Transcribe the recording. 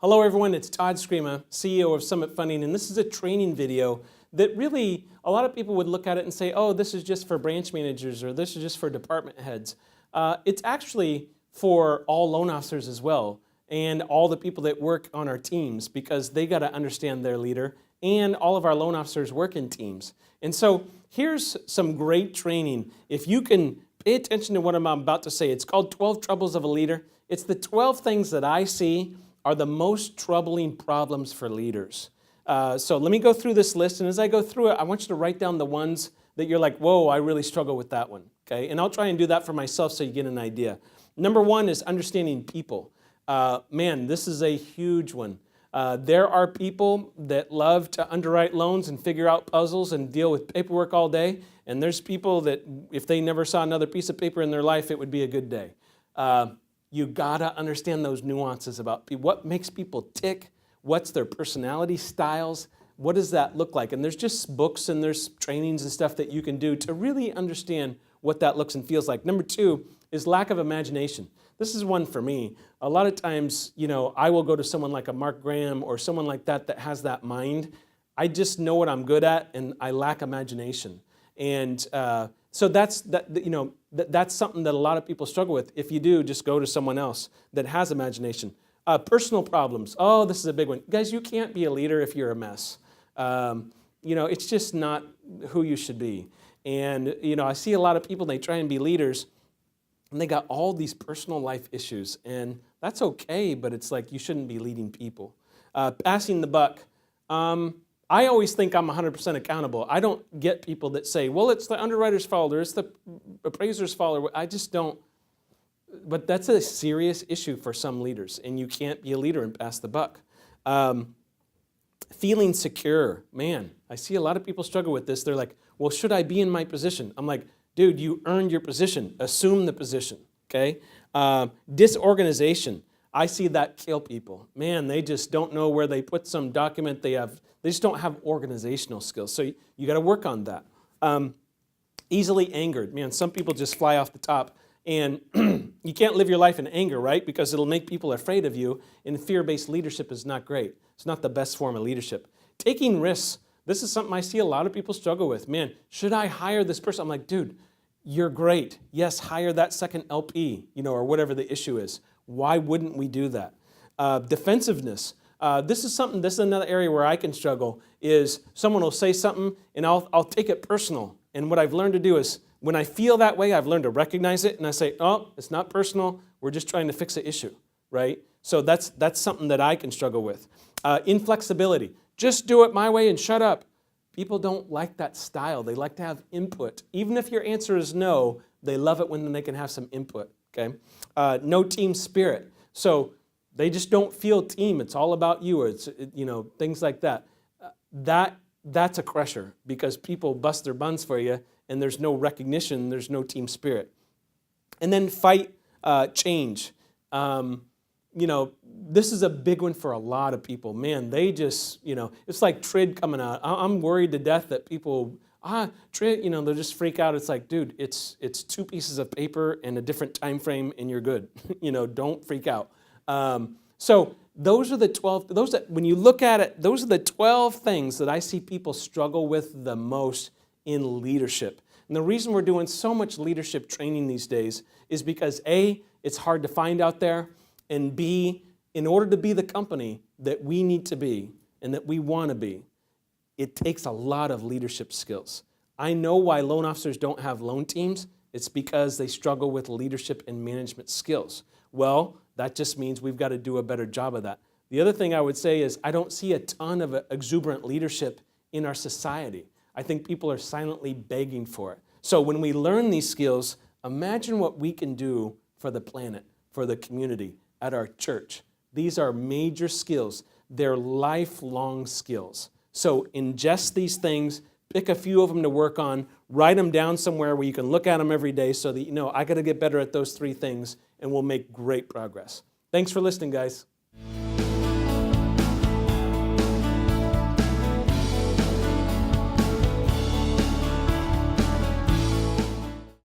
Hello everyone, it's Todd Screama, CEO of Summit Funding, and this is a training video that really, a lot of people would look at it and say, oh, this is just for branch managers or this is just for department heads. It's actually for all loan officers as well and all the people that work on our teams because they got to understand their leader, and all of our loan officers work in teams. And so here's some great training. If you can pay attention to what I'm about to say, it's called 12 Troubles of a Leader. It's the 12 things that I see are the most troubling problems for leaders. So let me go through this list, and as I go through it, I want you to write down the ones that you're like, whoa, I really struggle with that one, okay? And I'll try and do that for myself so you get an idea. Number one is understanding people. Man, this is a huge one. There are people that love to underwrite loans and figure out puzzles and deal with paperwork all day, and there's people that if they never saw another piece of paper in their life, it would be a good day. You gotta understand those nuances about people. What makes people tick? What's their personality styles? What does that look like? And there's just books and there's trainings and stuff that you can do to really understand what that looks and feels like. Number two is lack of imagination. This is one for me. A lot of times, I will go to someone like a Mark Graham or someone like that that has that mind. I just know what I'm good at and I lack imagination. And so that's something that a lot of people struggle with. If you do, just go to someone else that has imagination. Personal problems. Oh, this is a big one. Guys, you can't be a leader if you're a mess. It's just not who you should be. And, I see a lot of people, they try and be leaders, and they got all these personal life issues. And that's okay, but it's like you shouldn't be leading people. Passing the buck. I always think I'm 100% accountable. I don't get people that say, well, it's the underwriter's fault or it's the appraiser's fault. I just don't. But that's a serious issue for some leaders, and you can't be a leader and pass the buck. Feeling secure. Man, I see a lot of people struggle with this. They're like, well, should I be in my position? I'm like, dude, you earned your position. Assume the position, okay? Disorganization. I see that kill people. Man, they just don't know where they put some document they just don't have organizational skills. So you got to work on that. Easily angered. Man, some people just fly off the top. And you can't live your life in anger, right? Because it'll make people afraid of you. And fear-based leadership is not great. It's not the best form of leadership. Taking risks. This is something I see a lot of people struggle with. Man, should I hire this person? I'm like, dude, you're great. Yes, hire that second LP, or whatever the issue is. Why wouldn't we do that? Defensiveness. This is another area where I can struggle, is someone will say something and I'll take it personal. And what I've learned to do is when I feel that way, I've learned to recognize it and I say, oh, it's not personal. We're just trying to fix an issue, right? So that's something that I can struggle with. Inflexibility. Just do it my way and shut up. People don't like that style. They like to have input. Even if your answer is no, they love it when they can have some input, okay? No team spirit. So they just don't feel team. It's all about you, or it's, things like that. That's a crusher because people bust their buns for you and there's no recognition, there's no team spirit. And then fight change. This is a big one for a lot of people. Man, they just, it's like TRID coming out. I'm worried to death that people, TRID, they'll just freak out. It's like, dude, it's 2 pieces of paper and a different time frame and you're good. Don't freak out. So those are the 12, when you look at it, those are the 12 things that I see people struggle with the most in leadership. And the reason we're doing so much leadership training these days is because A, it's hard to find out there, and B, in order to be the company that we need to be and that we want to be, it takes a lot of leadership skills. I know why loan officers don't have loan teams. It's because they struggle with leadership and management skills. Well, that just means we've got to do a better job of that. The other thing I would say is I don't see a ton of exuberant leadership in our society. I think people are silently begging for it. So when we learn these skills, imagine what we can do for the planet, for the community, at our church. These are major skills. They're lifelong skills. So ingest these things, pick a few of them to work on, write them down somewhere where you can look at them every day so that I got to get better at those 3 things, and we'll make great progress. Thanks for listening, guys.